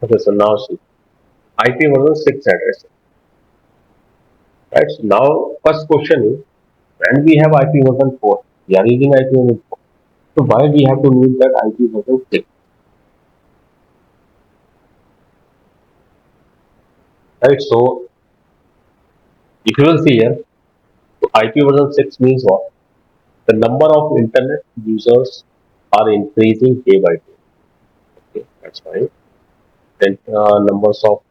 Okay, so now see, IP version 6 address. Right? So now, first question is, when we have IP version 4, we are using IP version 4. So why we have to need that IP version 6? Right? So if you will see here, so IP version 6 means what? The number of internet users are increasing day by day. Okay, that's fine. Then numbers of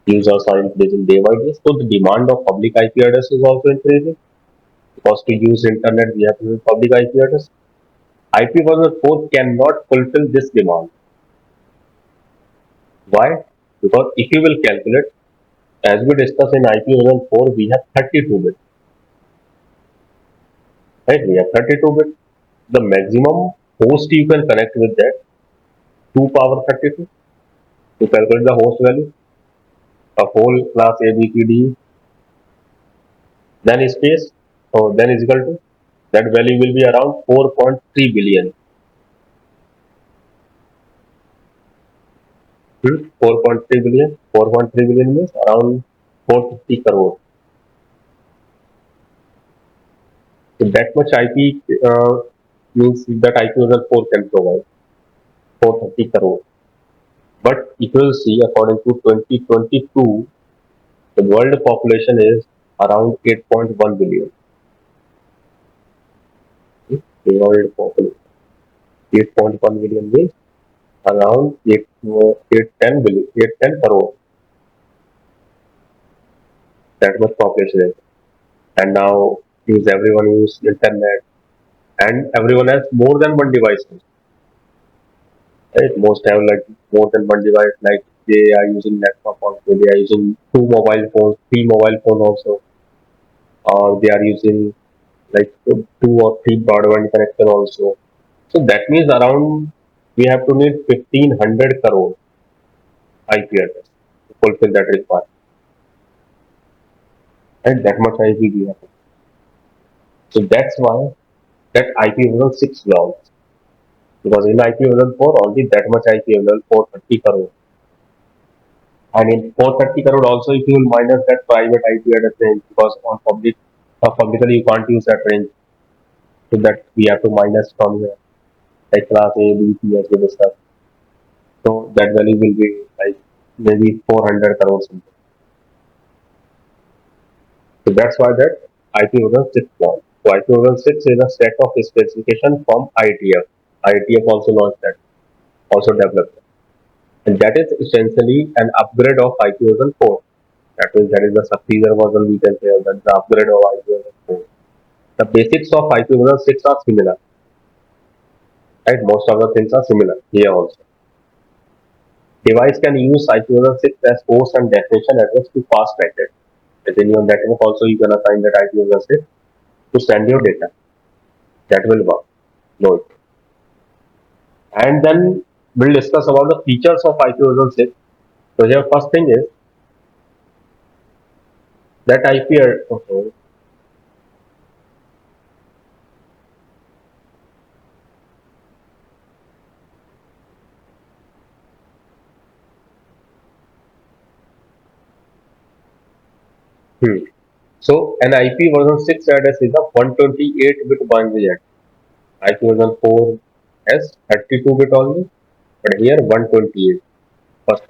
users are increasing day by day. So the demand of public IP address is also increasing. Because to use internet, we have to use public IP address. IP version 4 cannot fulfill this demand. Why? Because if you will calculate, as we discussed in IP version 4, we have 32 bits. Right? We have 32 bits. The maximum host you can connect with that 2 power 32 to calculate the host value of whole class A, B, C, D, then space. So then is equal to that value will be around 4.3 billion. 4.3 billion. 4.3 billion means around 450 crore. So that much IP means that IP version 4 can provide 430 crore. But if you will see, according to 2022, the world population is around 8.1 billion. The world population 8.1 billion means around 810 billion, 810 crore. That much population is. And now use everyone use internet, and everyone has more than one device. Right? Most have like more than one device. Like they are using laptop also. They are using two mobile phones, three mobile phone also, or they are using like two or three broadband connection also. So that means around we have to need 1500 crore IP address to fulfill that requirement. And that much IP we have. So that's why that IP version 6 belongs. Because in IP version 4 only that much IP version 430 crore. And in 430 crore also if you will minus that private IP address range, because on publicly you can't use that range, so that we have to minus from here like class A, B, C as we discussed. So that value will be like maybe 400 crore something. So that's why that IP version 6 was. So IP version 6 is a set of specification from ITF. ITF also launched that, also developed. And that is essentially an upgrade of IP version 4. That means that is the superior version we can say, that the upgrade of IP version 4. The basics of IP version 6 are similar, right? Most of the things are similar here also. Device can use IP version 6 as host and destination address to pass packet. Within your network also you can assign that IP version 6 to send your data. That will work. No. And then we'll discuss about the features of IP version 6. So here first thing is that IP. Okay. Hmm. So an IP version 6 address is a 128-bit binary address. IP version 4 has 32-bit only, but here 128 first.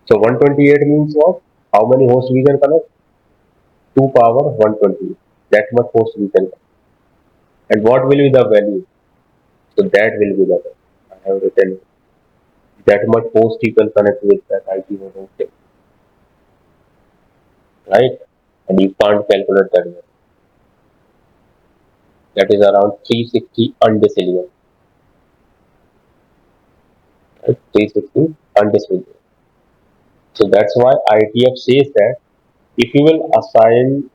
So 128 means what? How many hosts we can connect? 2 power 128. That much host we can connect. And what will be the value? So that will be the value. I have written that much host you can connect with that IP version 6, right? And you can't calculate that value. That is around 360 undecillion. Right? 360 undecillion. So that's why ITF says that if you will assign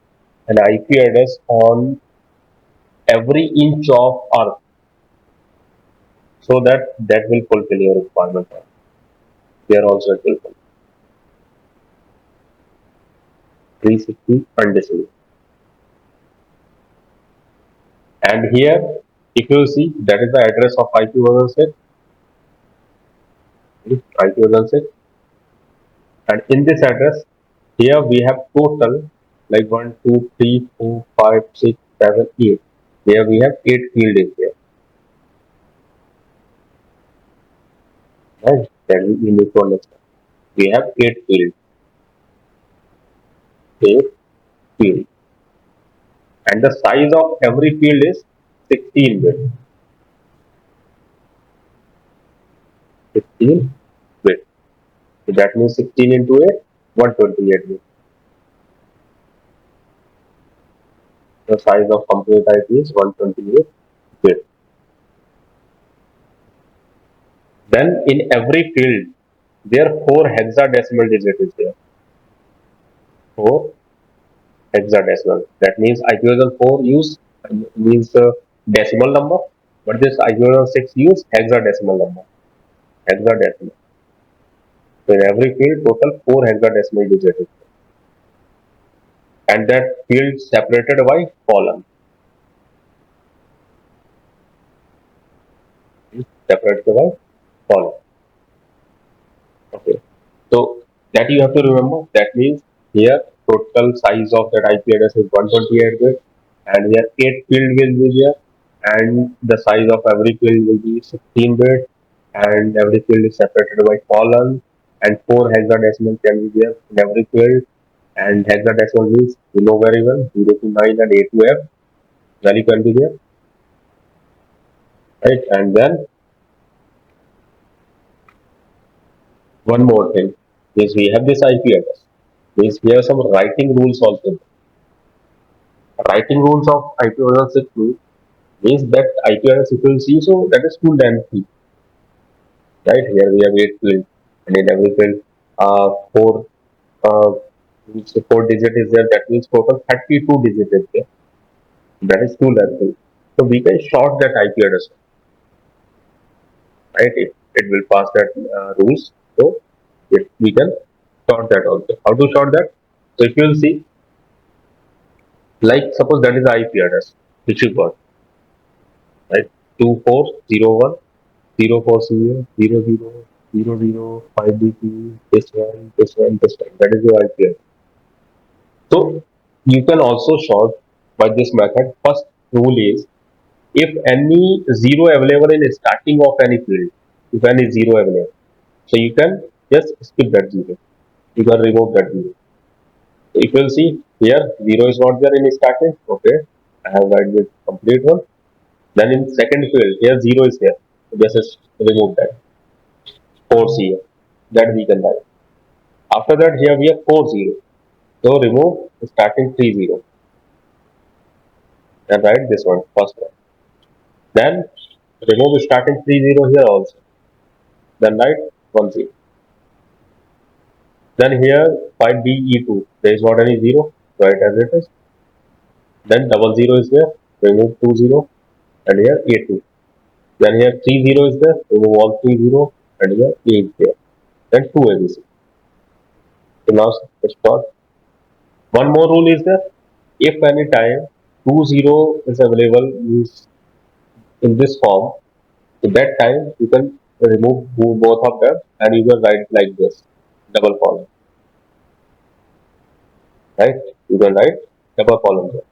an IP address on every inch of earth, so that will fulfill your requirement. There also it will fulfill 360 undecillion. And here, if you see, that is the address of IP version 6. IP address 6. And in this address, here we have total like 1, 2, 3, 4, 5, 6, 7, 8. Here we have 8 field is there. Right? Then we need to understand. We have 8 fields. 8 fields. And the size of every field is 16 bit. 16 bit. So that means 16 into 8, 128 bit. The size of complete IP is 128 bit. Then in every field, there are 4 hexadecimal digits is there. 4 hexadecimal. That means IPv 4 use means decimal number, but this IPv 6 use hexadecimal number. Hexadecimal. So in every field, total 4 hexadecimal digits, and that field separated by column. Separated by column. Okay. So that you have to remember. That means here total size of that IP address is 128 bit, and here 8 field will be there, and the size of every field will be 16 bit, and every field is separated by column, and 4 hexadecimal can be there in every field, and hexadecimal means you know very well 0 to 9 and 8 to F value can be there, right? And then one more thing is we have this IP address. Means we have some writing rules also. Writing rules of IP address means that IP address equals C, so that is two times C, right? Here we have 8 fields, and in every field, four uh, means 4 digit is there. That means total 32 digit is there. That is two times C. So we can short that IP address, right? It will pass that rules. So we can short that also. How to short that? So if you will see, like suppose that is the IP address which you got, right? 2401 0400000 this one. That is your IP. So you can also solve by this method. First rule is if any zero available in starting of any field, if any zero available, so you can just skip that zero. You can remove that zero. So if you will see here, zero is not there in starting. Okay, I have write this complete one. Then in second field, here zero is there. So just remove that. Force here. That we can write. After that, here we have 40. So remove starting 30 and write this one first one. Then remove starting 30 here also. Then write 10. Then here find DE2. There is not any zero. Write as it is. Then double zero is there. Remove 20 and here A2. Then here 30 is there. Remove all 30 and here 8 there. Then 2 ABC. So now start. One more rule is there. If any time 20 is available means in this form, at that time, you can remove both of them and you can write like this, double column, right? You can write double column there.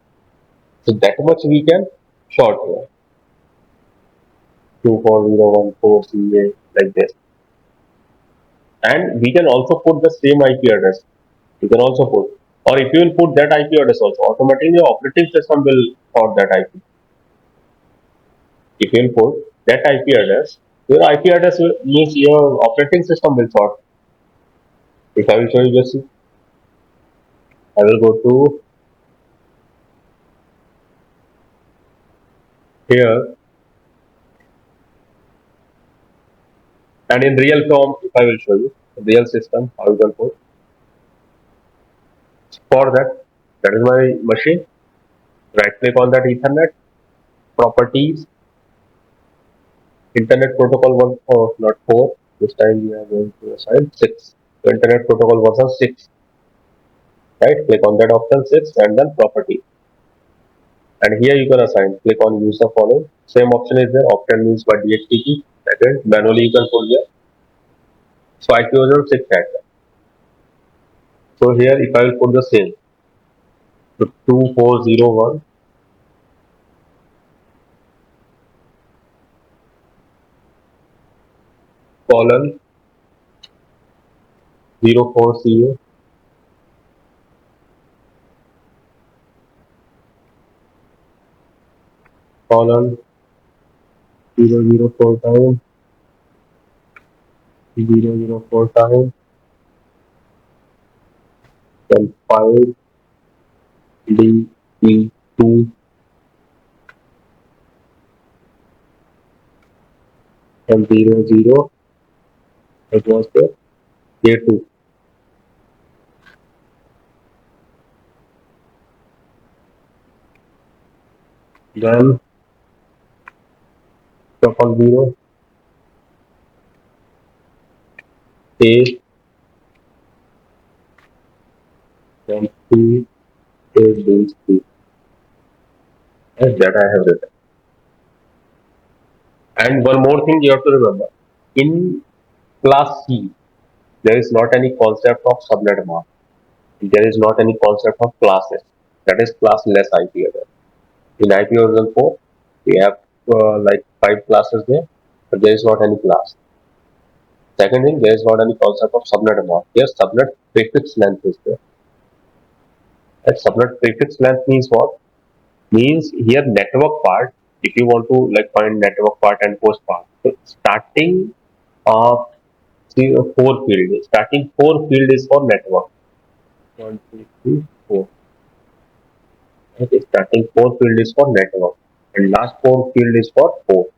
So that much we can short here, 24014 like this. And we can also put the same IP address. You can also put, or if you will put that IP address also, automatically your operating system will sort that IP. If you will put that IP address, your IP address means your operating system will sort. If I will show you this, I will go to here. And in real form, if I will show you real system, how you can put for that. That is my machine. Right click on that Ethernet properties, Internet Protocol one oh not 4. This time we are going to assign 6. So Internet Protocol version 6. Right, click on that option 6 and then property. And here you can assign. Click on user following. Same option is there. Option means by DHCP. Second, manually you can put there. So IP address 6 at. So here if I will put the same, so 2401 colon 04CA colon 004 time 004 time, then 5DE2 and 00, it was the A2. Then triple 0 A, then 2 A base 2. And that I have written. And one more thing you have to remember. In class C, there is not any concept of subnet mask. There is not any concept of classes. That is classless IP address. In IP version 4, we have like 5 classes there, but there is not any class. Second thing, there is not any concept of subnet mask. Yes, subnet prefix length is there. That subnet prefix length means what? Means here network part. If you want to like find network part and post part, so starting uh, four field. Starting four field is for network. One, two, three, four. Okay, starting four field is for network, and last four field is for port.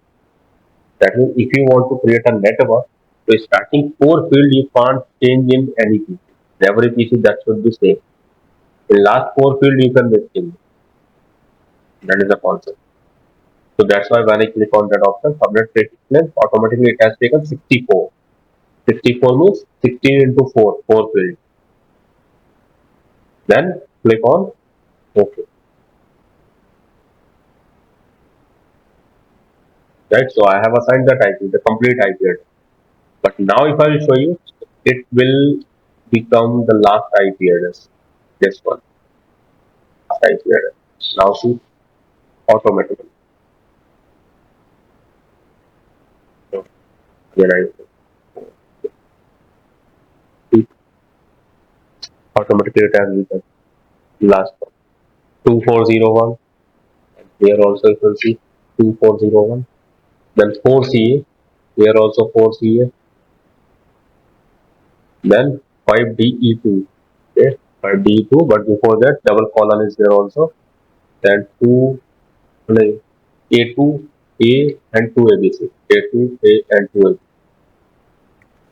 That means if you want to create a network, so starting four field you can't change in any PC. Every PC that should be same. In last four field you can make change. That is the concept. So that's why when I click on that option, subnet prefix length, automatically it has taken 64. 64 means 16 into 4, 4 field. Then click on OK. Right? So I have assigned that IP, the complete IP address. But now if I will show you, it will become the last IP address. This one, last IP address. Now see automatically. So then I see automatically it has become last one. 2401. And here also you will see 2401. Then 4CA. Here also 4CA. Then 5DE2. Okay, 5DE2. But before that, double colon is there also. Then 2 like A2, A and 2 ABC. A2, A and 2 ABC.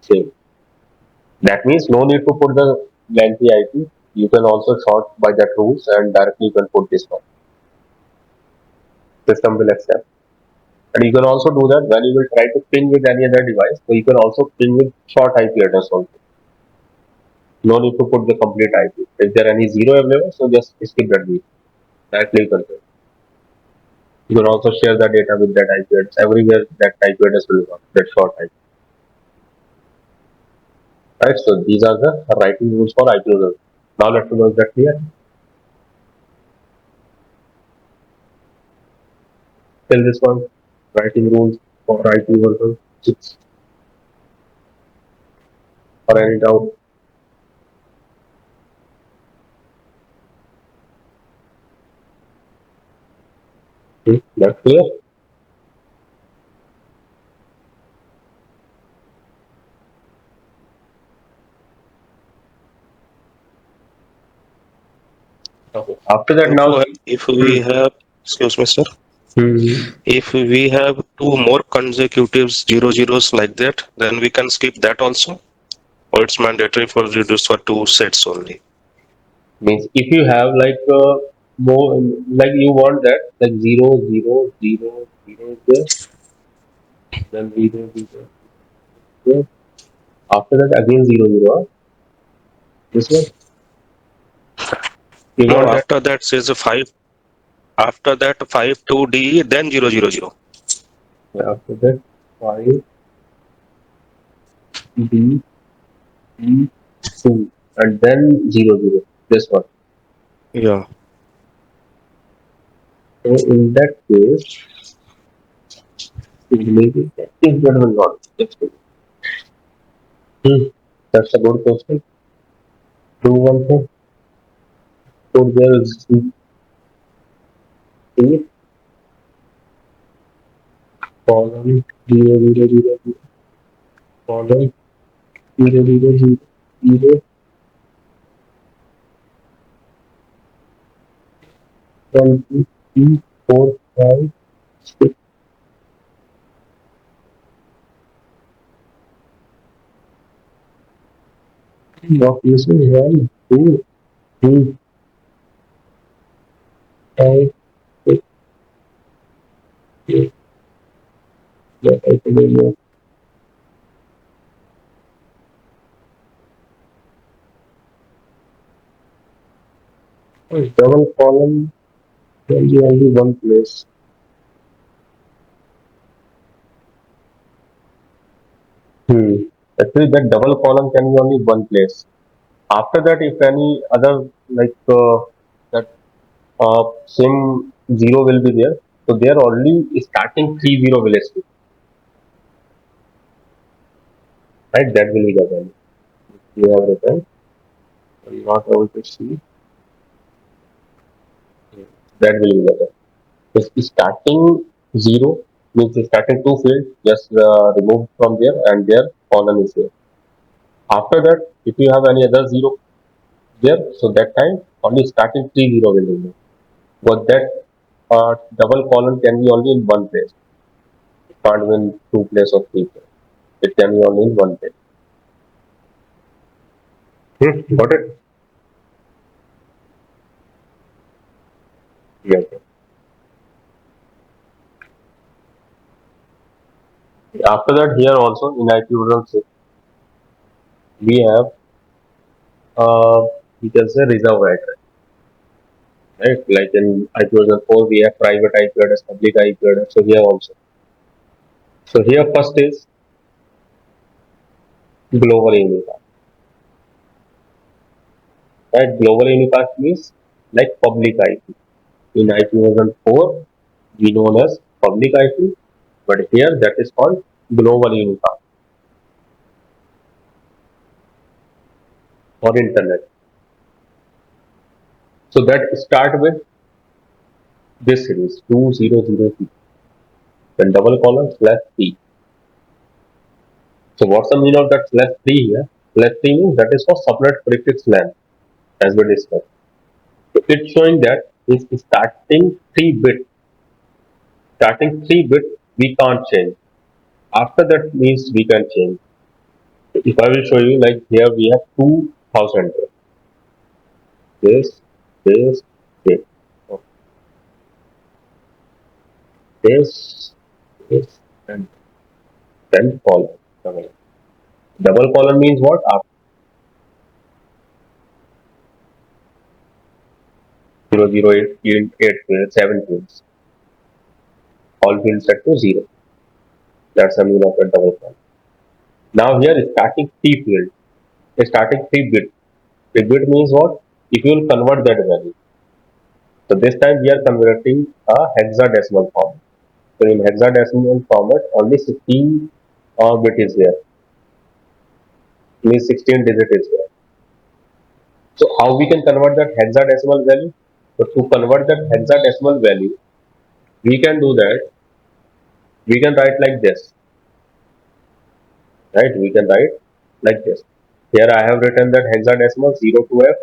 Same. That means no need to put the lengthy IP. You can also sort by that rules and directly you can put this one. System will accept. And you can also do that when you will try to ping with any other device. So you can also ping with short IP address also. No need to put the complete IP. If there any zero available, so just skip that bit. Directly you can do. You can also share the data with that IP address. Everywhere that IP address will work, that short IP. Right? So these are the writing rules for IP address. Now let me know if that clear. Till this one, writing rules for IP version 6 or any doubt. That's clear. Okay. After that, now see. If we have, excuse me, sir, Hmm. if we have two more consecutive zero zeros like that, then we can skip that also, or it's mandatory for reduce for two sets only. Means if you have like more like you want that like 0 0 0 0 is there, then 0 0 there. After that again 0 0. This one you No, want that. after that says a five. After that five two D, then 0 0 0. After that 5 D. 2 and then 0 0. This one. Yeah. So in that case, maybe that is that will not. That's good. Hmm. That's a good question. Do one thing. Put there C column 0 0 0 0 column 0 0 0 0 1 2 3 4 5 6. Of using 1 2 3 5 6 8. That I can do. Double column can be only one place. Hmm. Actually, that double column can be only one place. After that, if any other like that same zero will be there, so they are only starting 3 0 will stay, right? That will be the value. You have written. I'm not able to see. That will be the value. If starting zero means the starting two field just removed from there and their column is here. After that, if you have any other zero there, so that time only starting 3 0 will be there. But that double column can be only in one place. It can't be in two place or three place. It can be only in one place. Got it? Yeah. After that, here also in IPv6, we have we can say reserve address, right? Like in IPv4, we have private IP address, public IP address. So here also. So here first is global unicast, right? Global unicast means like public IP. In IPv4, we known as public IP, but here that is called global unicast or internet. So that start with this series 2003, then double colon slash P. So what's the meaning of that slash 3 here? Slash 3 means that is for subnet prefix length as we discussed. So it's showing that is starting 3 bit we can't change. After that means we can change. If I will show you like here we have 2000, this, this, this, okay, this, this, and then colon. Double colon means what? After 0 0 8 fields, 7 fields, all fields set to 0. That's the meaning of a double colon. Now here is starting 3 field, starting 3 bit. 3 bit means what? If you will convert that value. So this time we are converting a hexadecimal form. So in hexadecimal format, only 16 bit is there. Means 16 digit is there. So how we can convert that hexadecimal value? So to convert that hexadecimal value, we can do that. We can write like this, right? We can write like this. Here I have written that hexadecimal 0 to F.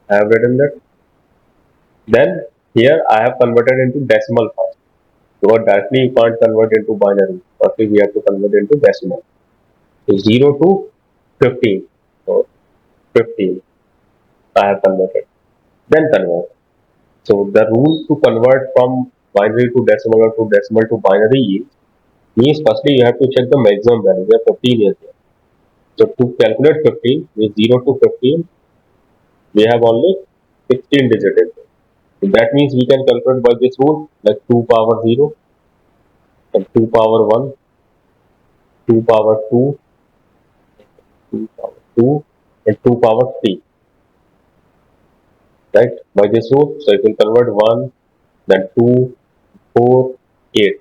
I have written that. Then here I have converted into decimal first. Because directly you can't convert into binary. Firstly we have to convert into decimal. So 0 to 15. So 15 I have converted. Then convert. So the rule to convert from binary to decimal or to decimal to binary is means firstly you have to check the maximum value. Where 15 is there. So to calculate 15 with 0 to 15 we have only 16 digits. So that means we can calculate by this rule like 2 power 0 and 2 power 1, 2 power 2, 2 power 2 and 2 power 3, right? By this rule, so it will convert 1, then 2, 4, 8.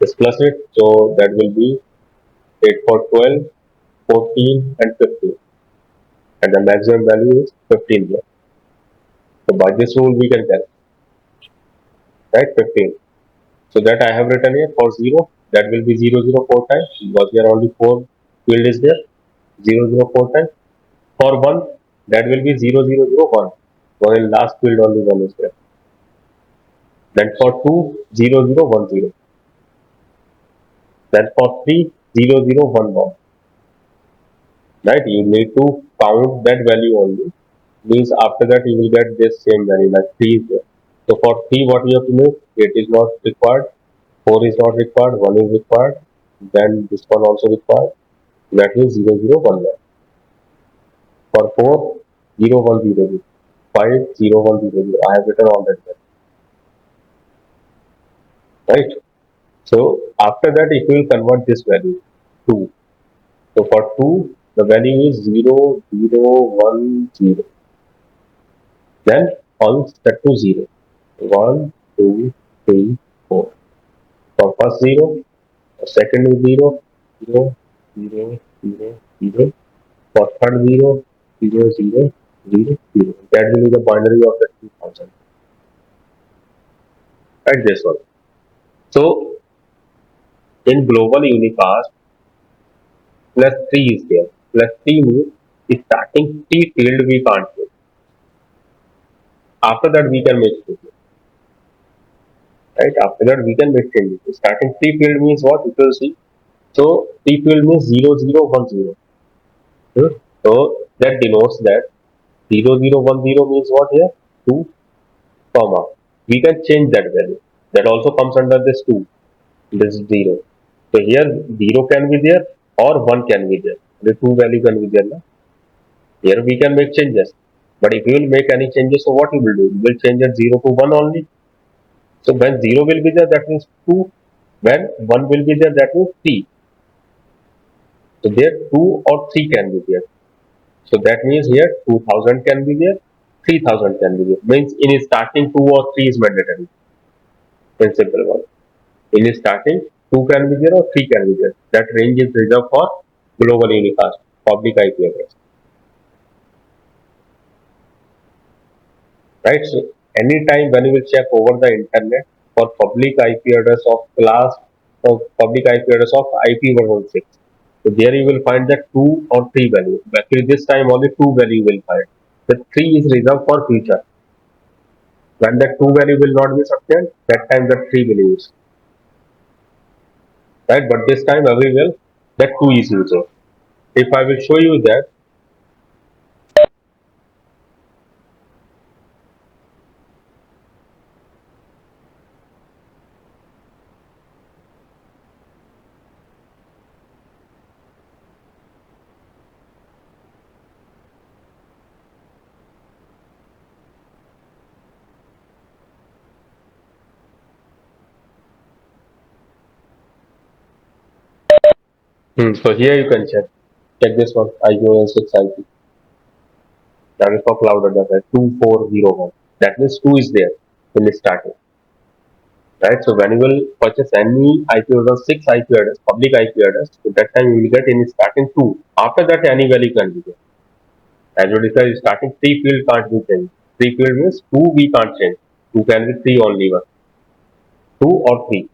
Just plus it, so that will be 8 for 12, 14, and 15. And the maximum value is 15 here. So by this rule, we can tell, right? 15. So that I have written here for 0, that will be 004 times because here only 4 field is there, 004 times. For 1, that will be 0001. While last field only 1 is there. Then for 2, 0010. Then for 3, 0011. Right? You need to count that value only. Means after that you will get this same value like 3 is there. So for 3, what you have to make? 8 is not required, 4 is not required, 1 is required, then this one also required. That is 0011. For 4, 0100. 5, 0100. I have written all that there, right? So after that, if you will convert this value 2. So for 2, the value is 0010. Then all set to 0. 1, 2, 3, 4. For first 0, the second is 0, 0, 0, 0, 0. For third 0, 0, 0, 0, 0. That will be the binary of the 2000. Right, this one. So in global unicast, plus 3 is there. Plus 3 means starting T field we can't make. After that we can make changes. Right? After that we can make changes. Starting T field means what? You will see. So T field means 0010. Hmm? So that denotes that 0010 means what here? 2 comma. We can change that value. That also comes under this 2. This 0. So here 0 can be there or 1 can be there. The 2 value can be there. Na? Here we can make changes. But if you will make any changes, so what you will do? You will change it 0 to 1 only. So when 0 will be there, that means 2. When 1 will be there, that means 3. So there 2 or 3 can be there. So that means here 2000 can be there, 3000 can be there. Means in starting 2 or 3 is mandatory. In simple one. In starting 2 can be there or 3 can be there. That range is reserved for global unicast, public IP address. Right? So anytime when you will check over the internet for public IP address of class or public IP address of IP116. So there you will find the 2 or 3 value. Actually this time only 2 value you will find. The 3 is reserved for future. When the 2 value will not be sufficient, that time the 3 will use. Right? But this time everywhere that 2 is used. If I will show you that, so here you can check. Check this one, IPv6 IP. That is for cloud address 2401. That means 2 is there in the starting. Right? So when you will purchase any IP address, 6 IP address, public IP address, so that time you will get in starting 2. After that any value can be there. As we discussed, starting 3 field can't be changed. 3 field means 2 we can't change. 2 can be 3 only one. 2 or 3.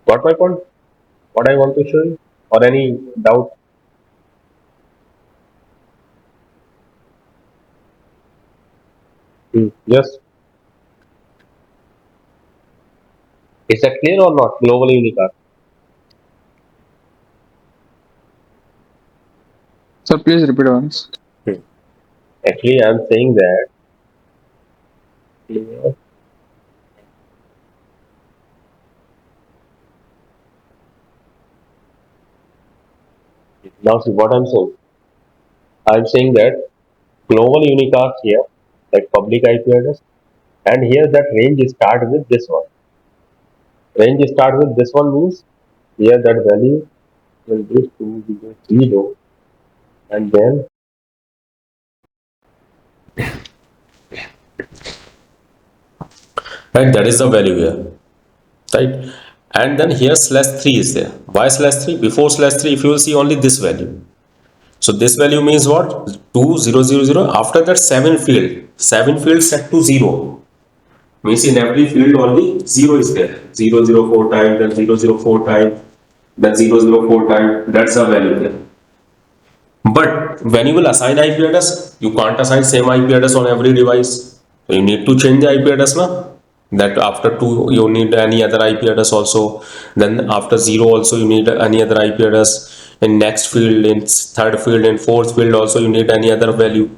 Got my point? What I want to show you? Or any doubt? Yes. Is that clear or not? Global unicast. Sir, please repeat once. Hmm. Actually, I am saying that. Clear. Now see what I'm saying. I'm saying that global unicast here, like public IP address, and here that range start with this one. Range start with this one means here that value will be 200, and then right, that is the value here, right? And then here slash 3 is there. Why slash 3? Before slash 3, if you will see only this value, so this value means what? 2000. After that 7 field set to 0, means in every field only 0 is there. 004 times, then 004 times, then 004 times, that's the value there. But when you will assign IP address, you can't assign same IP address on every device. So you need to change the IP address now. That after 2 you need any other IP address also. Then after 0 also you need any other IP address. In next field, in third field, in fourth field also you need any other value.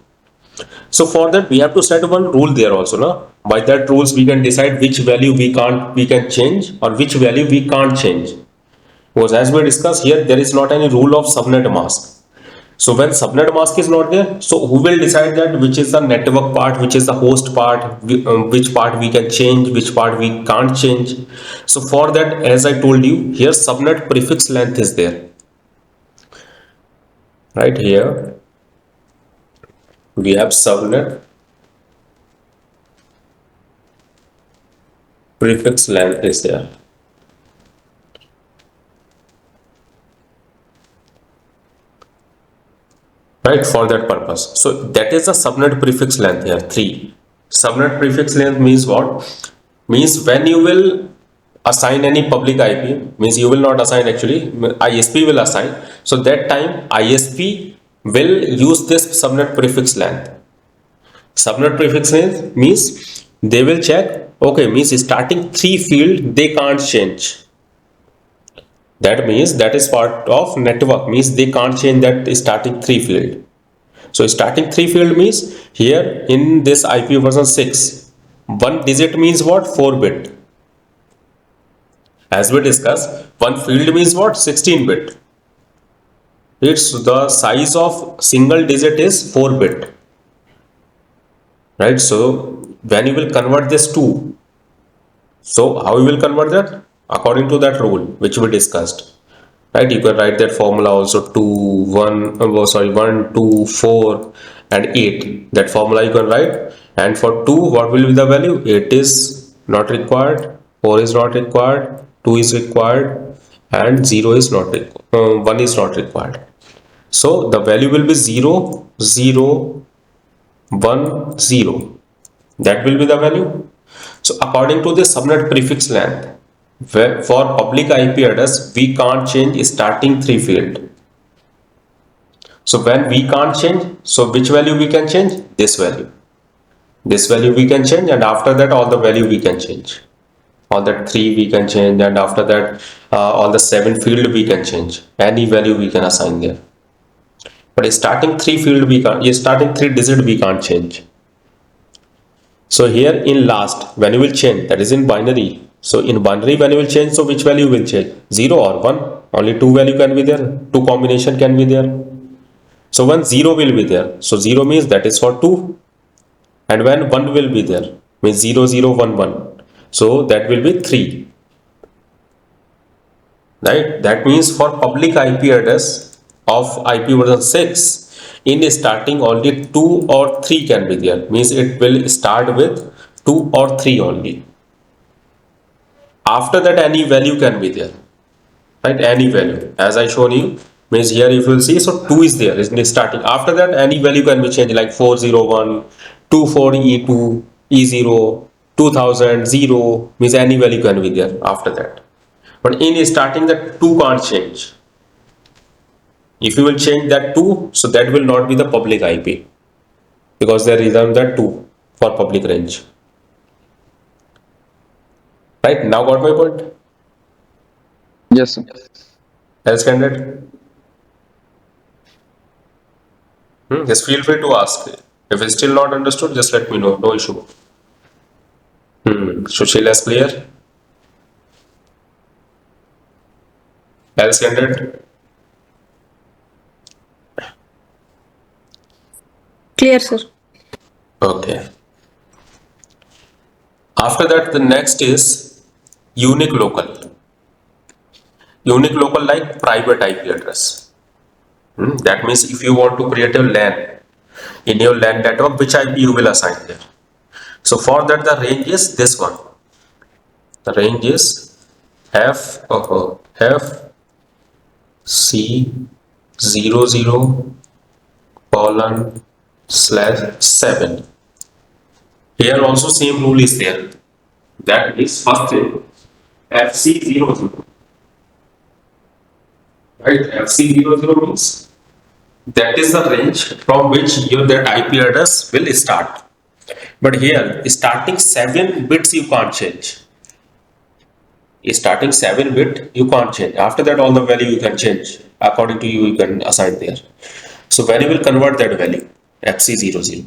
So for that we have to set one rule there also, no? By that rules we can decide which value we can change or which value we can't change. Because as we discussed here, there is not any rule of subnet mask. So when subnet mask is not there, so who will decide that which is the network part, which is the host part, which part we can change, which part we can't change. So for that, as I told you, here subnet prefix length is there. Right here, we have subnet prefix length is there. Right, for that purpose. So that is the subnet prefix length here, 3. Subnet prefix length means what? Means when you will assign any public IP, means you will not assign actually, ISP will assign. So that time ISP will use this subnet prefix length. Subnet prefix length means they will check, okay, means starting 3 field they can't change. That means that is part of network, means they can't change that starting 3 field. So starting 3 field means here in this IP version 6, 1 digit means what? 4 bit. As we discussed, 1 field means what? 16 bit. It's the size of single digit is 4 bit. Right? So when you will convert this to, so how you will convert that? According to that rule which we discussed. Right, you can write that formula also 2 1 1 2 4 and 8, that formula you can write. And for 2 what will be the value? 8 is not required, 4 is not required, 2 is required, and 0 is not 1 is not required. So the value will be 0 0 1 0, that will be the value. So according to the subnet prefix length, for public IP address, we can't change starting 3 field. So when we can't change, so which value we can change? This value. This value we can change, and after that all the value we can change. All that 3 we can change, and after that all the 7 field we can change. Any value we can assign there. But starting 3 field we can't, starting 3 digit we can't change. So here in last, when you will change, that is in binary. So in binary, when you will change, so which value will change? 0 or 1? Only 2 value can be there. 2 combination can be there. So when 0 will be there, so 0 means that is for 2. And when 1 will be there, means 0 0 1 1. So that will be 3. Right? That means for public IP address of IP version 6, in starting only 2 or 3 can be there. Means it will start with 2 or 3 only. After that any value can be there. Right? Any value. As I shown you, means here if you will see, so 2 is there, isn't it, starting. After that any value can be changed, like 401, 24E2, E0, 2000, 0, means any value can be there after that. But in starting that 2 can't change. If you will change that 2, so that will not be the public IP, because they reserve that 2 for public range. Right? Now got my point? Yes, sir. Else candidate? Just feel free to ask. If it's still not understood, just let me know. No issue. Sushil is clear? Else candidate? Clear, sir. Okay. After that, the next is unique local. Unique local like private IP address. That means if you want to create a LAN in your LAN network, which IP you will assign there. So for that the range is this one. The range is FC00 colon /7. Here also same rule is there. That is first thing FC00. Right? FC00 means that is the range from which your that IP address will start. But here starting 7 bits you can't change. Starting 7 bit you can't change. After that all the value you can change according to you can assign there. So when you will convert that value FC00.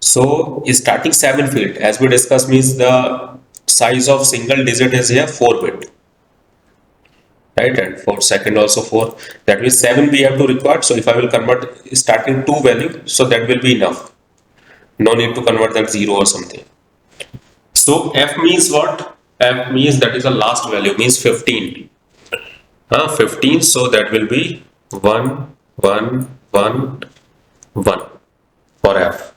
So starting 7 field as we discussed means the size of single digit is here 4 bit. Right, and for second also 4, that means 7 we have to record. So if I will convert starting 2 value, so that will be enough, no need to convert that 0 or something. So f means what? F means that is the last value, means 15. 15, so that will be 1 1 1 1 for f.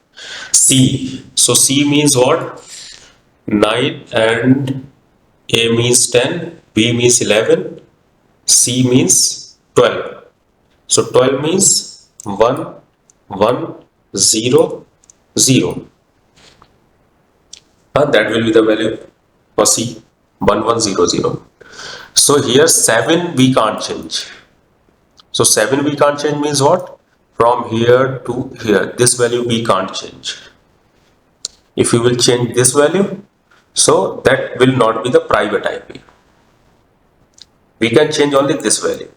C, so C means what? 9 and A means 10, B means 11, C means 12. So 12 means 1 1 0 0. That will be the value for C, 1 1 0 0. So here 7 we can't change. So 7 we can't change means what? From here to here, this value we can't change. If you will change this value, so that will not be the private IP. We can change only this value,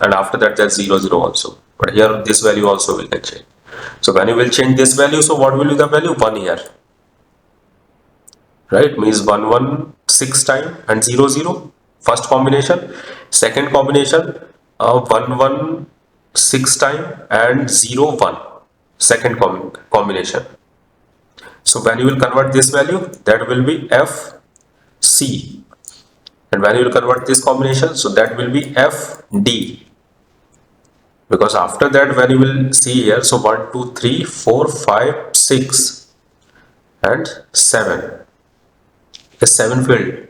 and after that there's 0 0 also. But here this value also will get changed. So when you will change this value, so what will be the value? 1 here. Right, means 1 1 6 time and 0 0 first combination. Second combination 1 1 6 time and 0 1 second combination. So when you will convert this value, that will be FC, and when you will convert this combination, so that will be FD. Because after that when you will see here, so 1 2 3 4 5 6 and 7 is 7 field.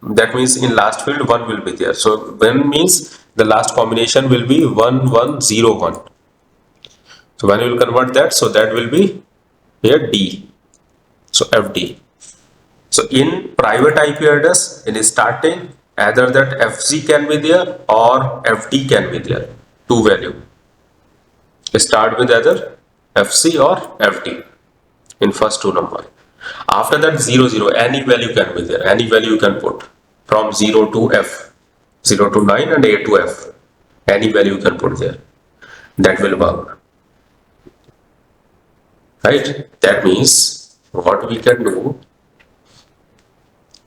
That means in last field 1 will be there. So when means the last combination will be 1 1 0 1. So when you will convert that, so that will be here D. So FD. So in private IP address, in starting, either that FC can be there or FD can be there. Two value. Start with either FC or FD in first two number. After that 0 0, any value can be there. Any value you can put from 0 to F, 0 to 9 and A to F. Any value you can put there. That will work. Right? That means what we can do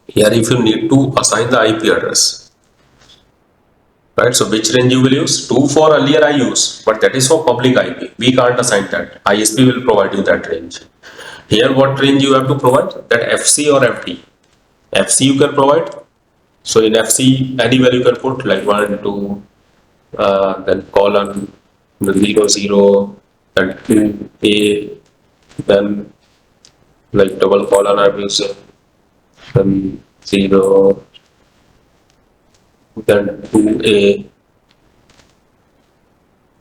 here, if you need to assign the IP address, right? So which range you will use? 2 for earlier I use, but that is for public IP. We can't assign that. ISP will provide you that range. Here what range you have to provide? That FC or FD. FC you can provide. So in FC any value you can put like 1, 2, then colon, then 0, 0, then 2, A, then like double colon I will say, then 0, then 2A,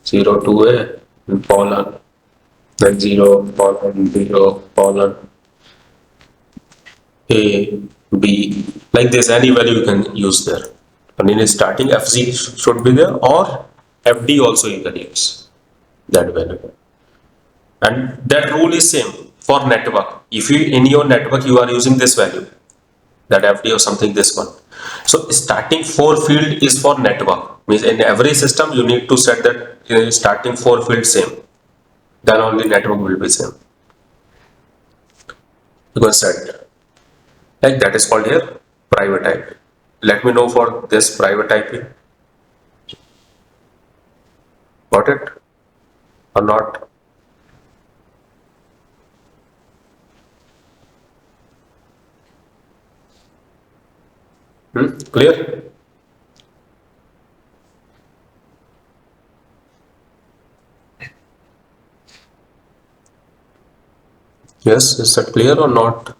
0 2A, colon, then 0 colon 0 colon A, B, like this. Any value you can use there. And in starting FC should be there, or FD also you can use that value. And that rule is same for network. If you in your network you are using this value, that FD or something, this one. So starting 4 field is for network. Means in every system you need to set that starting 4 field same. Then only network will be same. Because set like that is called here private IP. Let me know for this private IP. Got it or not? Clear? Yes, is that clear or not?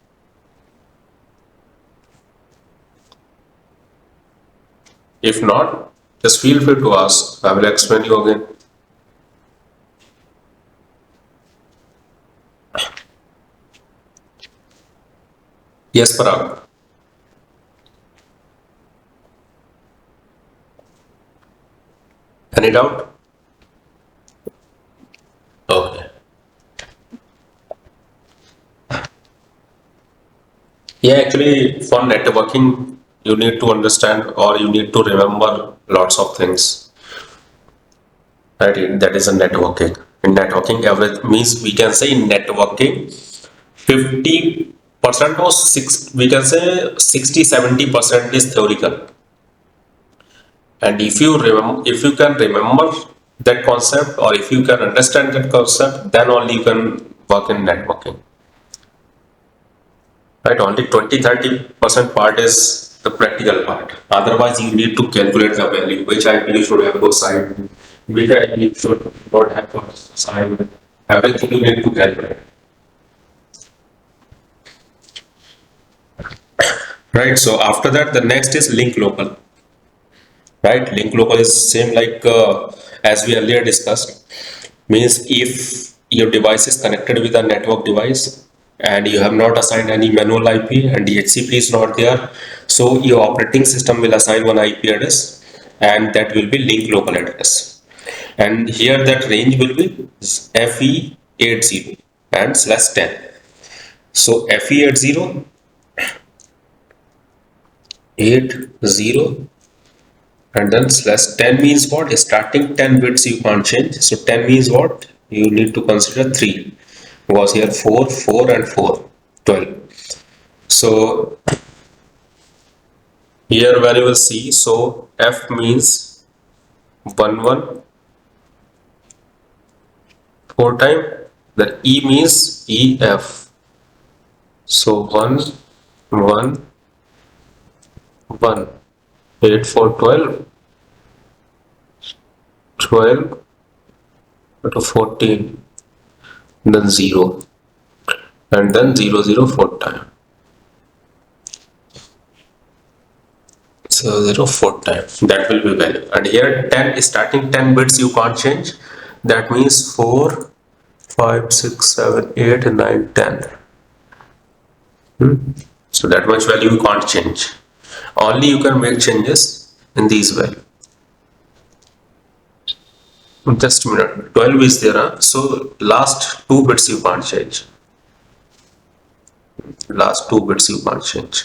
If not, just feel free to ask. I will explain you again. Yes, Parag. Any doubt? Okay. Yeah, actually, for networking, you need to understand or you need to remember lots of things. Right? That is a networking. In networking, every means we can say in networking, 50% or six, we can say 60-70% is theoretical. And if you can remember that concept or if you can understand that concept, then only you can work in networking. Right? Only 20-30% part is the practical part. Otherwise, you need to calculate the value, which IP you should have assigned, which IP you should not have assigned. Everything you need to calculate. Right. So after that, the next is link local. Right. Link local is same like as we earlier discussed. Means if your device is connected with a network device and you have not assigned any manual IP and the HCP is not there, so your operating system will assign one IP address and that will be link local address. And here that range will be FE80 and /10. So FE80 80 and then /10 means what? Starting 10 bits you can't change. So 10 means what? You need to consider 3 because here 4, 4 and 4, 12. So here when you will see, so F means 1 1 4 time, then E means EF. So 1 1 1 8 4 12 12 to 14, then 0 and then 0 0 4 time. So 0 4 times that will be value, and here 10 starting 10 bits you can't change. That means 4 5 6 7 8 9 10. So that much value you can't change. Only you can make changes in these value. Just a minute. 12 is there, huh? So last 2 bits you can't change. Last 2 bits you can't change.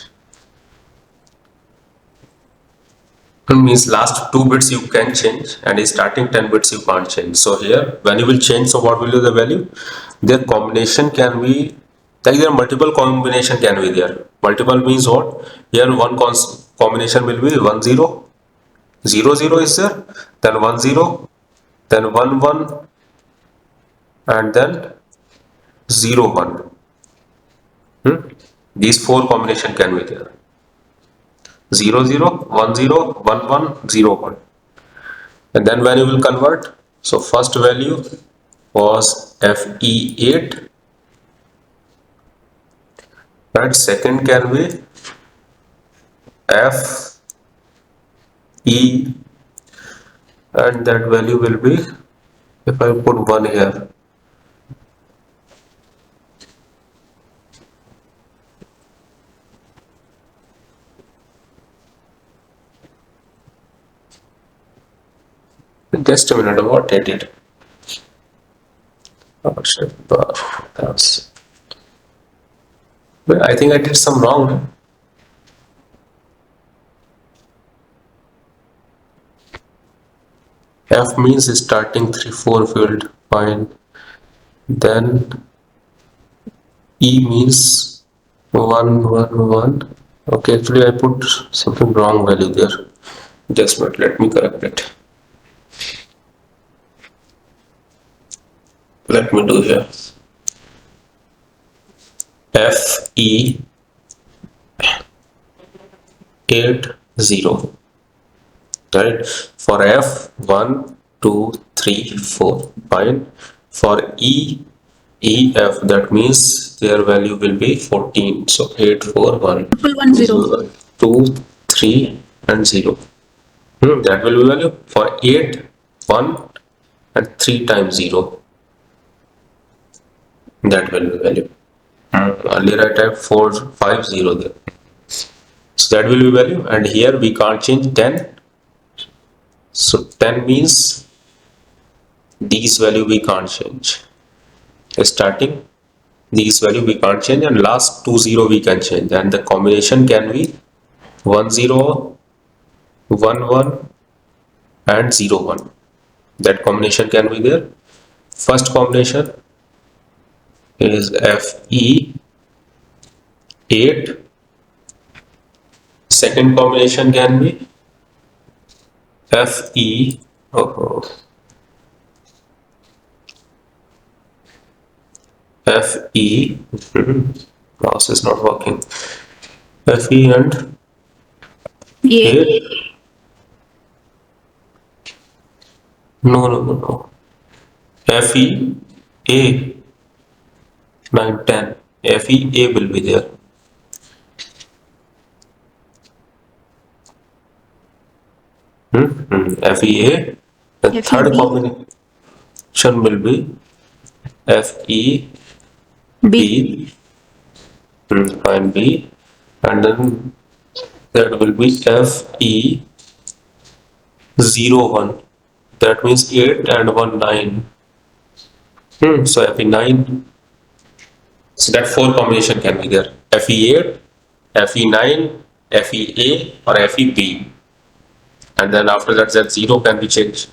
Means last 2 bits you can change and starting 10 bits you can't change. So here when you will change, so what will be the value? Their combination can be like there are multiple combination can be there. Multiple means what? Here one combination will be 1 0 0 0 is there, then 1 0, then 1 1 and then 0 1. These 4 combination can be there. 0 0 1 0 1 1 0 1. And then when you will convert, so first value was FE8, right? Second can be FE, and that value will be, if I put 1 here, just a minute, what I did. That's, I think I did some wrong. F means starting 3 4 field, fine. Then E means 1 1 1. Okay, actually I put something wrong value there. Just a minute, let me correct it. Let me do here. FE 80, right? For F 1 2 3 4, fine. For E EF, that means their value will be 14. So 841 110. 2 3 and 0. That will be value for 8 1 and 3 times 0. That will be value. Earlier I typed 450 there. So that will be value, and here we can't change 10. So 10 means these value we can't change. Starting these value we can't change, and last 20 we can change, and the combination can be 10 11 and 01. That combination can be there. First combination is FE8. Second combination can be FE FE mouse is not working. FE and Yeah. 8. No. FE A 9 10. FE A will be there. FE A. The third FEB. combination will be FE B. B. Fine B, and then that will be FE 01. That means 8 and 1 9. So FE 9. So that 4 combination can be there. FE 8, FE 9, FE A, or FE B. And then after that 0 can be changed.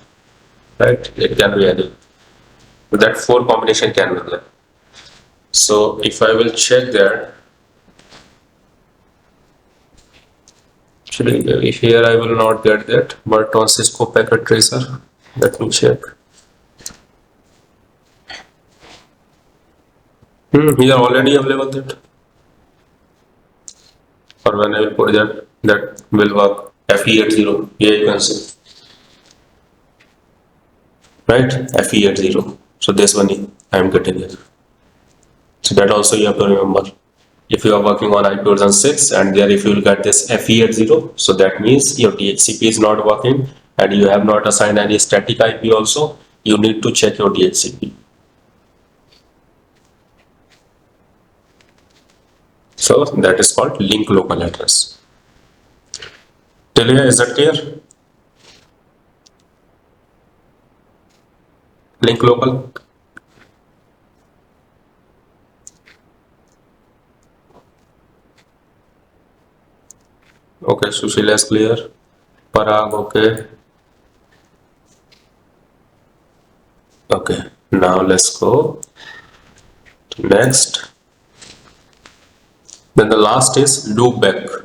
Right? It can be added. So that 4 combination can be there. So if I will check that, actually here I will not get that, but on Cisco packet tracer, let me check. Here already available that, or when I will put that will work. FE80, here you can see, right? FE80. So this one I am getting it. So that also you have to remember. If you are working on IP version 6 and there if you will get this FE80, so that means your DHCP is not working and you have not assigned any static IP also, you need to check your DHCP. So that is called link local address. Till here, is that clear? Link local. Okay, Sushila is clear. Parag, okay. Okay, now let's go to next. Then the last is loopback.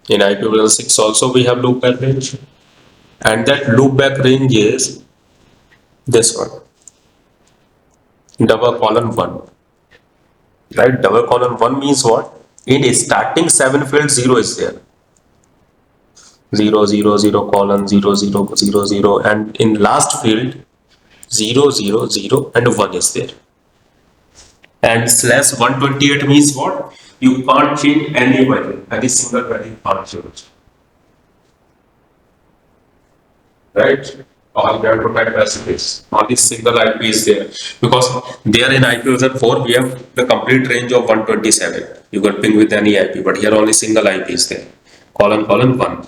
In IPv6 also we have loopback range, and that loopback range is this one, double colon 1. Right? Double colon 1 means what? In a starting 7 field 0 is there. 0 0 0 colon 0 0 0 0, and in last field 0 0 0 and 1 is there. And slash 128 means what? You can't change any value, any single value can't change. Right? All you have to type as it is. Only single IP is there. Because there in IPv4 we have the complete range of 127. You can ping with any IP, but here only single IP is there. Colon 1.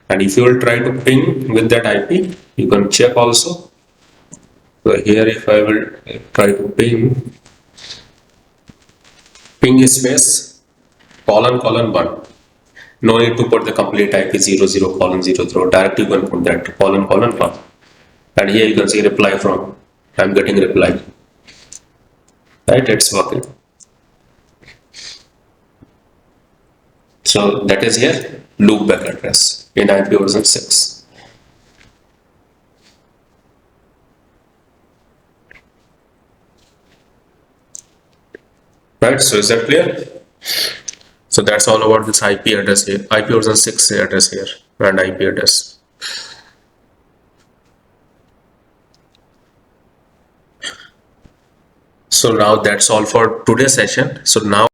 And if you will try to ping with that IP, you can check also. So here if I will try to ping space colon 1. No need to put the complete IP 00 colon 00. Direct you can put that colon 1. And here you can see reply from. I'm getting reply. Right, it's working. So that is here loopback address in IP version 6. Right, so is that clear? So that's all about this IP address here, IP version 6 address here, and IP address. So now that's all for today's session. So now